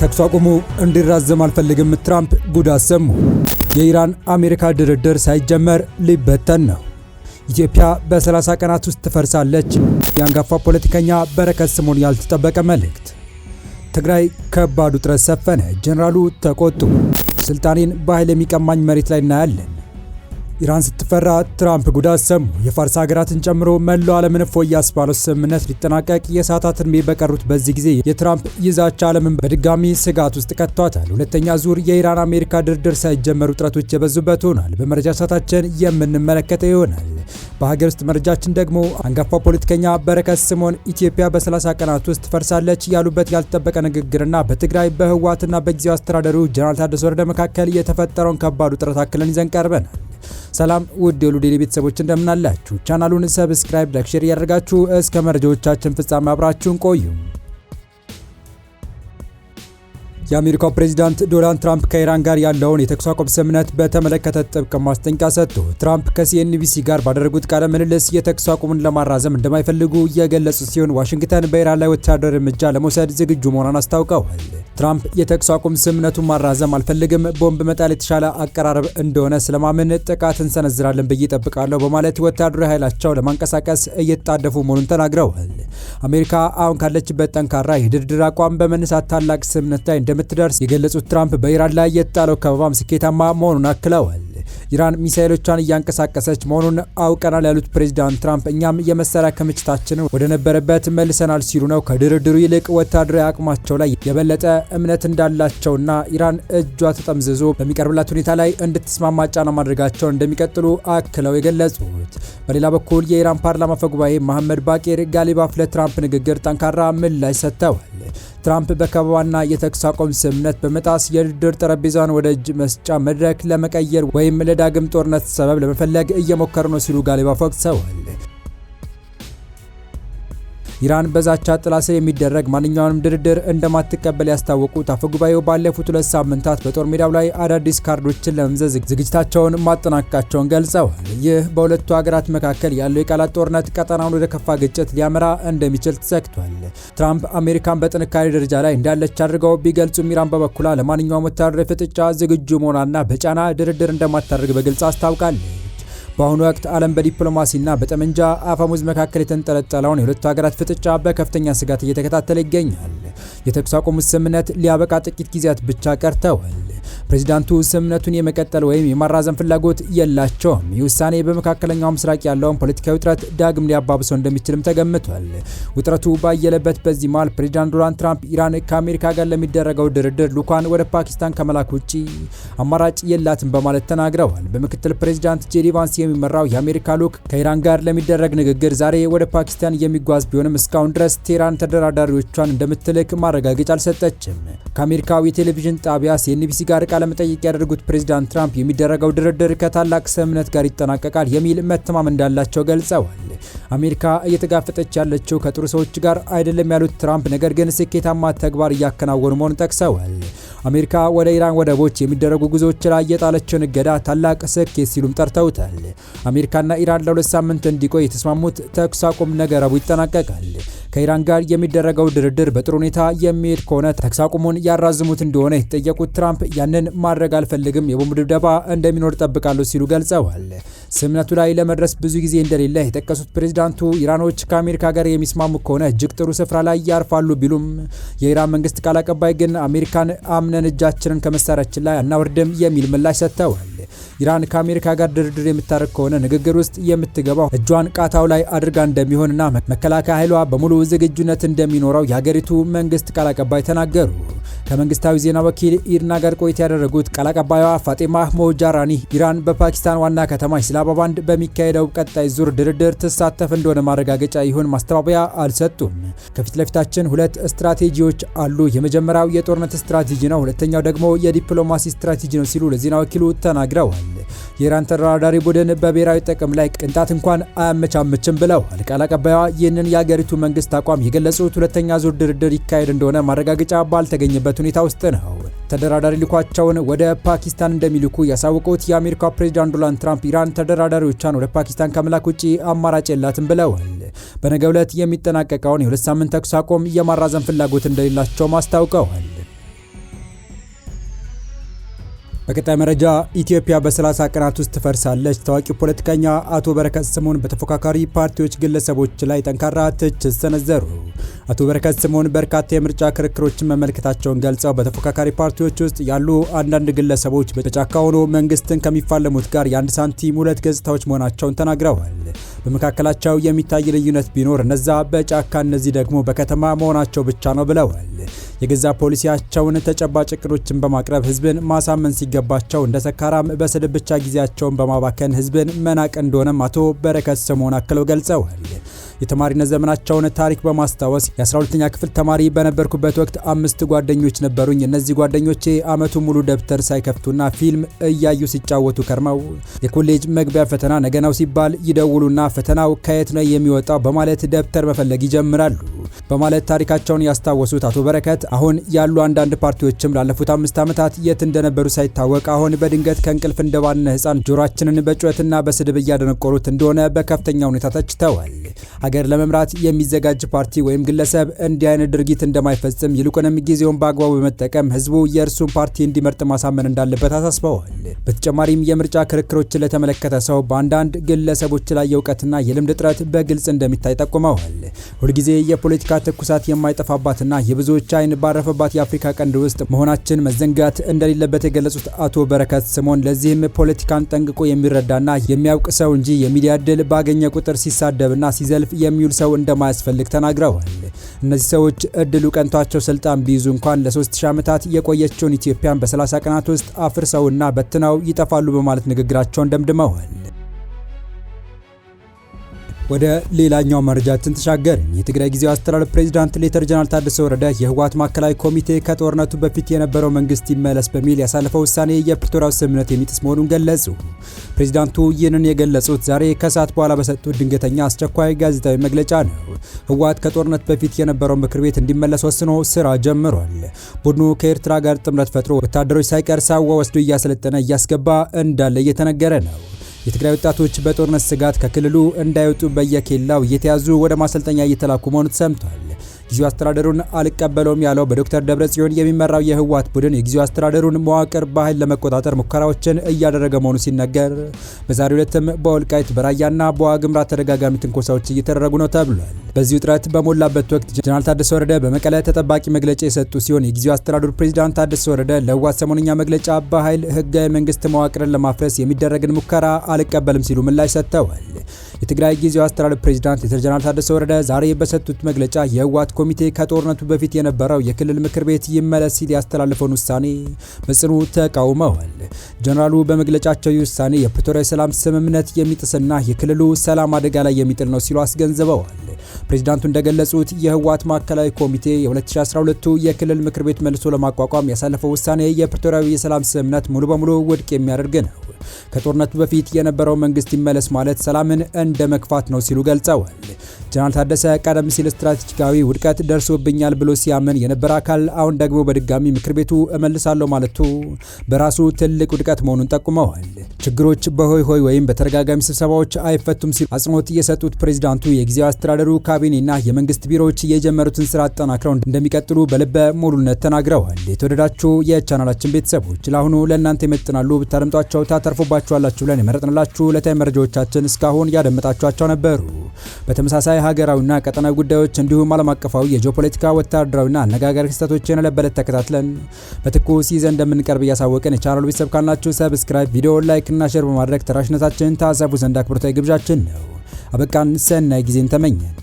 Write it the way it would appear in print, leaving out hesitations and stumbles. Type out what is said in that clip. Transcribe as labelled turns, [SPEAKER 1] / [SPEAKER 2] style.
[SPEAKER 1] ተኩስ አቁሙ እንዲራዘም አልፈልግም ትራምፕ ጉድ አሰሙ። የኢራን አሜሪካ ድርድር ሳይጀመር ሊበተን ነው። ኢትዮጵያ በ30 ቀናት ውስጥ ትፈርሳለች። የአንጋፋ ፖለቲከኛ በረከት ስምኦን ያልተጠበቀ መልእክት። ትግራይ ከባድ ውጥረት ሰፈነ። ጀነራሉ ተቆጡ። ስልጣኔን በኃይል የሚቀማኝ መሬት ላይ እናያለን። ኢራን ስትፈራ ትራምፕ ጉድ አሰሙ። የፋርስ ሀገራትን ጨምሮ መላው ዓለምን እፎይ ያስባለው ስምምነት ሊጠናቀቅ የሰዓታት ዕድሜ በቀሩት በዚህ ጊዜ የትራምፕ ይዛቻ ዓለምን በድጋሚ ስጋት ውስጥ ከቷታል። ሁለተኛ ዙር የኢራን አሜሪካ ድርድር ሳይጀመሩ ውጥረቶች የበዙበት ሆኗል። በመረጃ ሰዓታችን የምንመለከተው ይሆናል። በሀገር ውስጥ መረጃችን ደግሞ አንጋፋው ፖለቲከኛ በረከት ስምኦን ኢትዮጵያ በ30 ቀናት ውስጥ ትፈርሳለች ያሉበት ያልተጠበቀ ንግግርና በትግራይ በህወሓትና በጊዜው አስተዳደሩ ጀነራል ታደሰ ወረደ መካከል የተፈጠረውን ከባድ ውጥረት አክለን ይዘን ቀርበናል። ሰላም ውድ የሉ ዴይሊ ቤተሰቦች እንደምናላችሁ፣ ቻናሉን ሰብስክራይብ፣ ላይክ፣ ሼር ያደርጋችሁ እስከ መረጃዎቻችን ፍጻሜ አብራችሁን ቆዩ። የአሜሪካው ፕሬዚዳንት ዶናልድ ትራምፕ ከኢራን ጋር ያለውን የተኩስ አቁም ስምምነት በተመለከተ ጥብቅ ማስጠንቀቂያ ሰጡ። ትራምፕ ከሲኤንቢሲ ጋር ባደረጉት ቃለ ምልልስ የተኩስ አቁሙን ለማራዘም እንደማይፈልጉ የገለጹ ሲሆን ዋሽንግተን በኢራን ላይ ወታደራዊ እርምጃ ለመውሰድ ዝግጁ መሆኗን አስታውቀዋል። ትራምፕ የተኩስ አቁም ስምምነቱን ማራዘም አልፈልግም፣ ቦምብ መጣል የተሻለ አቀራረብ እንደሆነ ስለማምን ጥቃት እንሰነዝራለን ብዬ እጠብቃለሁ በማለት ወታደራዊ ኃይላቸው ለማንቀሳቀስ እየተጣደፉ መሆኑን ተናግረዋል። አሜሪካ አሁን ካለችበት ጠንካራ የድርድር አቋም በመነሳት ታላቅ ስምምነት ላይ እንደምትደርስ የገለጹት ትራምፕ በኢራን ላይ የተጣለው ከበባም ስኬታማ መሆኑን አክለዋል። ኢራን ሚሳኤሎቿን እያንቀሳቀሰች መሆኑን አውቀናል ያሉት ፕሬዚዳንት ትራምፕ እኛም የመሳሪያ ክምችታችንን ወደ ነበረበት መልሰናል ሲሉ ነው ከድርድሩ ይልቅ ወታደራዊ አቅማቸው ላይ የበለጠ እምነት እንዳላቸውና ኢራን እጇ ተጠምዝዞ በሚቀርብላት ሁኔታ ላይ እንድትስማማ ጫና ማድረጋቸውን እንደሚቀጥሉ አክለው የገለጹት። በሌላ በኩል የኢራን ፓርላማ አፈ ጉባኤ መሐመድ ባቂር ጋሊባፍ ለትራምፕ ንግግር ጠንካራ ምላሽ ሰጥተዋል። ትራምፕ በከበባና የተኩስ አቁም ስምምነት በመጣስ የድርድር ጠረጴዛን ወደ እጅ መስጫ መድረክ ለመቀየር ወይም ለዳግም ጦርነት ሰበብ ለመፈለግ እየሞከሩ ነው ሲሉ ጋሊባፍ ወቅሰዋል። ኢራን በዛቻ ጥላ ስር የሚደረግ ማንኛውንም ድርድር እንደማትቀበል ያስታወቁት አፈጉባኤው ባለፉት 2 ሳምንታት በጦር ሜዳው ላይ አዳዲስ ካርዶችን ለመምዘዝ ዝግጅታቸውን ማጠናቀቃቸውን ገልጸዋል። ይህ በሁለቱ ሀገራት መካከል ያለው የቃላት ጦርነት ቀጠናውን ወደ ከፋ ግጭት ሊያመራ እንደሚችል ተሰግቷል። ትራምፕ አሜሪካን በጥንካሬ ደረጃ ላይ እንዳለች አድርገው ቢገልጹም ኢራን በበኩሏ ለማንኛውም ወታደራዊ ፍጥጫ ዝግጁ መሆኗና በጫና ድርድር እንደማታደርግ በግልጽ አስታውቃለች። በአሁኑ ወቅት ዓለም በዲፕሎማሲና በጠመንጃ አፈሙዝ መካከል የተንጠለጠለውን የሁለቱ ሀገራት ፍጥጫ በከፍተኛ ስጋት እየተከታተለ ይገኛል። የተኩስ አቁም ስምምነት ሊያበቃ ጥቂት ጊዜያት ብቻ ቀርተዋል። ፕሬዚዳንቱ ስምምነቱን የመቀጠል ወይም የማራዘም ፍላጎት የላቸውም። ይህ ውሳኔ በመካከለኛው ምስራቅ ያለውን ፖለቲካዊ ውጥረት ዳግም ሊያባብሰው እንደሚችልም ተገምቷል። ውጥረቱ ባየለበት በዚህ መሃል ፕሬዚዳንት ዶናልድ ትራምፕ ኢራን ከአሜሪካ ጋር ለሚደረገው ድርድር ልዑካን ወደ ፓኪስታን ከመላክ ውጪ አማራጭ የላትም በማለት ተናግረዋል። በምክትል ፕሬዚዳንት ጄዲ ቫንስ የሚመራው የአሜሪካ ልዑክ ከኢራን ጋር ለሚደረግ ንግግር ዛሬ ወደ ፓኪስታን የሚጓዝ ቢሆንም እስካሁን ድረስ ቴህራን ተደራዳሪዎቿን እንደምትልክ ማረጋገጫ አልሰጠችም። ከአሜሪካው የቴሌቪዥን ጣቢያ ሲኤንቢሲ ጋር ቃለ መጠይቅ ያደረጉት ፕሬዚዳንት ትራምፕ የሚደረገው ድርድር ከታላቅ ስምምነት ጋር ይጠናቀቃል የሚል መተማመን እንዳላቸው ገልጸዋል። አሜሪካ እየተጋፈጠች ያለችው ከጥሩ ሰዎች ጋር አይደለም ያሉት ትራምፕ ነገር ግን ስኬታማ ተግባር እያከናወኑ መሆኑን ጠቅሰዋል። አሜሪካ ወደ ኢራን ወደቦች የሚደረጉ ጉዞዎች ላይ የጣለችውን እገዳ ታላቅ ስኬት ሲሉም ጠርተውታል። አሜሪካና ኢራን ለ2 ሳምንት እንዲቆይ የተስማሙት ተኩስ አቁም ነገ ረቡዕ ይጠናቀቃል። ከኢራን ጋር የሚደረገው ድርድር በጥሩ ሁኔታ የሚሄድ ከሆነ ተኩስ አቁሙን ያራዝሙት እንደሆነ የተጠየቁት ትራምፕ ያንን ማድረግ አልፈልግም፣ የቦምብ ድብደባ እንደሚኖር ጠብቃለሁ ሲሉ ገልጸዋል። ስምምነቱ ላይ ለመድረስ ብዙ ጊዜ እንደሌለ የጠቀሱት ፕሬዚዳንቱ ኢራኖች ከአሜሪካ ጋር የሚስማሙ ከሆነ እጅግ ጥሩ ስፍራ ላይ ያርፋሉ ቢሉም የኢራን መንግስት ቃል አቀባይ ግን አሜሪካን አምነን እጃችንን ከመሳሪያችን ላይ አናወርድም የሚል ምላሽ ሰጥተዋል። ኢራን ከአሜሪካ ጋር ድርድር የምታደርግ ከሆነ ንግግር ውስጥ የምትገባው እጇን ቃታው ላይ አድርጋ እንደሚሆንና መከላከያ ኃይሏ በሙሉ ዝግጁነት እንደሚኖረው የሀገሪቱ መንግስት ቃል አቀባይ ተናገሩ። ከመንግስታዊ ዜና ወኪል ኢርና ጋር ቆይታ ያደረጉት ቃል አቀባይዋ ፋጤማ ሞጃራኒ ኢራን በፓኪስታን ዋና ከተማ ኢስላማባድ በሚካሄደው ቀጣይ ዙር ድርድር ትሳተፍ እንደሆነ ማረጋገጫ ይሁን ማስተባበያ አልሰጡም። ከፊት ለፊታችን 2 ስትራቴጂዎች አሉ። የመጀመሪያው የጦርነት ስትራቴጂ ነው፣ ሁለተኛው ደግሞ የዲፕሎማሲ ስትራቴጂ ነው ሲሉ ለዜና ወኪሉ ተናግረዋል። የኢራን ተደራዳሪ ቡድን በብሔራዊ ጥቅም ላይ ቅንጣት እንኳን አያመቻምችም ብለዋል። ቃል አቀባይዋ ይህንን የሀገሪቱ መንግስት አቋም የገለጹት ሁለተኛ ዙር ድርድር ይካሄድ እንደሆነ ማረጋገጫ ባልተገኘበት ሁኔታ ውስጥ ነው። ተደራዳሪ ልኳቸውን ወደ ፓኪስታን እንደሚልኩ ያሳወቁት የአሜሪካው ፕሬዚዳንት ዶናልድ ትራምፕ ኢራን ተደራዳሪዎቿን ወደ ፓኪስታን ከመላክ ውጪ አማራጭ የላትም ብለዋል። በነገው ዕለት የሚጠናቀቀውን የ2 ሳምንት ተኩስ አቁም የማራዘም ፍላጎት እንደሌላቸው አስታውቀዋል። በቀጣይ መረጃ ኢትዮጵያ በ30 ቀናት ውስጥ ትፈርሳለች። ታዋቂው ፖለቲከኛ አቶ በረከት ስምኦን በተፎካካሪ ፓርቲዎች ግለሰቦች ላይ ጠንካራ ትችት ሰነዘሩ። አቶ በረከት ስምኦን በርካታ የምርጫ ክርክሮችን መመልከታቸውን ገልጸው በተፎካካሪ ፓርቲዎች ውስጥ ያሉ አንዳንድ ግለሰቦች በጫካ ሆኖ መንግስትን ከሚፋለሙት ጋር የአንድ ሳንቲም ሁለት ገጽታዎች መሆናቸውን ተናግረዋል። በመካከላቸው የሚታይ ልዩነት ቢኖር እነዛ በጫካ እነዚህ ደግሞ በከተማ መሆናቸው ብቻ ነው ብለዋል። የገዛ ፖሊሲያቸውን ተጨባጭ እቅዶችን በማቅረብ ህዝብን ማሳመን ሲገባቸው እንደ ሰካራም በስድብ ብቻ ጊዜያቸውን በማባከን ህዝብን መናቅ እንደሆነም አቶ በረከት ስምኦን አክለው ገልጸዋል። የተማሪነት ዘመናቸውን ታሪክ በማስታወስ የ12ኛ ክፍል ተማሪ በነበርኩበት ወቅት 5 ጓደኞች ነበሩኝ። እነዚህ ጓደኞቼ አመቱ ሙሉ ደብተር ሳይከፍቱና ፊልም እያዩ ሲጫወቱ ከርመው የኮሌጅ መግቢያ ፈተና ነገ ነው ሲባል ይደውሉና ፈተናው ከየት ነው የሚወጣው በማለት ደብተር መፈለግ ይጀምራሉ በማለት ታሪካቸውን ያስታወሱት አቶ በረከት አሁን ያሉ አንዳንድ ፓርቲዎችም ላለፉት 5 ዓመታት የት እንደነበሩ ሳይታወቅ አሁን በድንገት ከእንቅልፍ እንደባነነ ህፃን ጆሮአችንን በጩኸትና በስድብ እያደነቆሩት እንደሆነ በከፍተኛ ሁኔታ ተችተዋል። ሀገር ለመምራት የሚዘጋጅ ፓርቲ ወይም ግለሰብ እንዲህ አይነት ድርጊት እንደማይፈጽም ይልቁንም ጊዜውን በአግባቡ በመጠቀም ህዝቡ የእርሱን ፓርቲ እንዲመርጥ ማሳመን እንዳለበት አሳስበዋል። በተጨማሪም የምርጫ ክርክሮችን ለተመለከተ ሰው በአንዳንድ ግለሰቦች ላይ የእውቀትና የልምድ እጥረት በግልጽ እንደሚታይ ጠቁመዋል። ሁልጊዜ የፖለቲካ ትኩሳት የማይጠፋባትና የብዙዎች አይን ባረፈባት የአፍሪካ ቀንድ ውስጥ መሆናችን መዘንጋት እንደሌለበት የገለጹት አቶ በረከት ስምኦን ለዚህም ፖለቲካን ጠንቅቆ የሚረዳና የሚያውቅ ሰው እንጂ የሚዲያ እድል ባገኘ ቁጥር ሲሳደብና ሲዘልፍ የሚውል ሰው እንደማያስፈልግ ተናግረዋል። እነዚህ ሰዎች እድሉ ቀንቷቸው ስልጣን ቢይዙ እንኳን ለ3000 ዓመታት የቆየችውን ኢትዮጵያን በ30 ቀናት ውስጥ አፍርሰውና በትነው ይጠፋሉ በማለት ንግግራቸውን ደምድመዋል። ወደ ሌላኛው መረጃችን ተሻገርን። የትግራይ ጊዜያዊ አስተዳደር ፕሬዝዳንት ሌተር ጀነራል ታደሰ ወረደ የህወሓት ማዕከላዊ ኮሚቴ ከጦርነቱ በፊት የነበረው መንግስት ይመለስ በሚል ያሳለፈው ውሳኔ የፕሪቶሪያው ስምምነት የሚጥስ መሆኑን ገለጹ። ፕሬዝዳንቱ ይህንን የገለጹት ዛሬ ከሰዓት በኋላ በሰጡት ድንገተኛ አስቸኳይ ጋዜጣዊ መግለጫ ነው። ህወሓት ከጦርነት በፊት የነበረው ምክር ቤት እንዲመለስ ወስኖ ስራ ጀምሯል። ቡድኑ ከኤርትራ ጋር ጥምረት ፈጥሮ ወታደሮች ሳይቀር ሳዋ ወስዶ እያሰለጠነ እያስገባ እንዳለ እየተነገረ ነው። የትግራይ ወጣቶች በጦርነት ስጋት ከክልሉ እንዳይወጡ በየኬላው እየተያዙ ወደ ማሰልጠኛ እየተላኩ መሆኑ ተሰምቷል። ጊዜያዊ አስተዳደሩን አልቀበለውም ያለው በዶክተር ደብረጽዮን የሚመራው የህወሓት ቡድን የጊዜያዊ አስተዳደሩን መዋቅር በኃይል ለመቆጣጠር ሙከራዎችን እያደረገ መሆኑ ሲነገር በዛሬው ዕለትም በወልቃይት በራያና በዋግምራ ተደጋጋሚ ትንኮሳዎች እየተደረጉ ነው ተብሏል። በዚህ ውጥረት በሞላበት ወቅት ጀነራል ታደሰ ወረደ በመቀለ ተጠባቂ መግለጫ የሰጡ ሲሆን የጊዜያዊ አስተዳደሩ ፕሬዝዳንት ታደሰ ወረደ ለህወሓት ሰሞንኛ መግለጫ በኃይል ህጋዊ መንግስት መዋቅርን ለማፍረስ የሚደረግን ሙከራ አልቀበልም ሲሉ ምላሽ ሰጥተዋል። የትግራይ ጊዜያዊ አስተዳደር ፕሬዝዳንት ሌተር ጀነራል ታደሰ ወረደ ዛሬ በሰጡት መግለጫ የህወሓት ኮሚቴ ከጦርነቱ በፊት የነበረው የክልል ምክር ቤት ይመለስ ሲል ያስተላለፈውን ውሳኔ በጽኑ ተቃውመዋል። ጀነራሉ በመግለጫቸው ውሳኔ የፕሪቶሪያ ሰላም ስምምነት የሚጥስና የክልሉ ሰላም አደጋ ላይ የሚጥል ነው ሲሉ አስገንዝበዋል። ፕሬዝዳንቱ እንደገለጹት የህወሓት ማዕከላዊ ኮሚቴ የ2012 የክልል ምክር ቤት መልሶ ለማቋቋም ያሳለፈው ውሳኔ የፕሪቶሪያዊ የሰላም ስምምነት ሙሉ በሙሉ ውድቅ የሚያደርግ ነው። ከጦርነቱ በፊት የነበረው መንግስት ይመለስ ማለት ሰላምን እንደ መግፋት ነው ሲሉ ገልጸዋል። ጀነራል ታደሰ ቀደም ሲል ስትራቴጂካዊ ውድቀት ደርሶብኛል ብሎ ሲያምን የነበረ አካል አሁን ደግሞ በድጋሚ ምክር ቤቱ እመልሳለሁ ማለቱ በራሱ ትልቅ ውድቀት መሆኑን ጠቁመዋል። ችግሮች በሆይ ሆይ ወይም በተደጋጋሚ ስብሰባዎች አይፈቱም ሲሉ አጽንኦት የሰጡት ፕሬዝዳንቱ የጊዜያዊ አስተዳደሩ ካቢኔና የመንግስት ቢሮዎች የጀመሩትን ስራ አጠናክረው እንደሚቀጥሉ በልበ ሙሉነት ተናግረዋል። የተወደዳችሁ የቻናላችን ቤተሰቦች ለአሁኑ ለእናንተ ይመጥናሉ ብታደምጧቸው ታተርፉባችኋላችሁ ብለን የመረጥንላችሁ ዕለታዊ መረጃዎቻችን እስካሁን ያደመጣችኋቸው ነበሩ። በተመሳሳይ ሀገራዊና ቀጠናዊ ጉዳዮች እንዲሁም ዓለም አቀፋዊ የጂኦፖለቲካ ወታደራዊና አነጋጋሪ ክስተቶችን ለበለት ተከታትለን በትኩስ ይዘን እንደምንቀርብ እያሳወቅን የቻናሉ ቤተሰብ ካልናችሁ ሰብስክራይብ፣ ቪዲዮ ላይክ እና ሼር በማድረግ ተራሽነታችን ታሰፉ ዘንድ አክብሮታዊ ግብዣችን ነው። አበቃን። ሰናይ ጊዜን ተመኘን።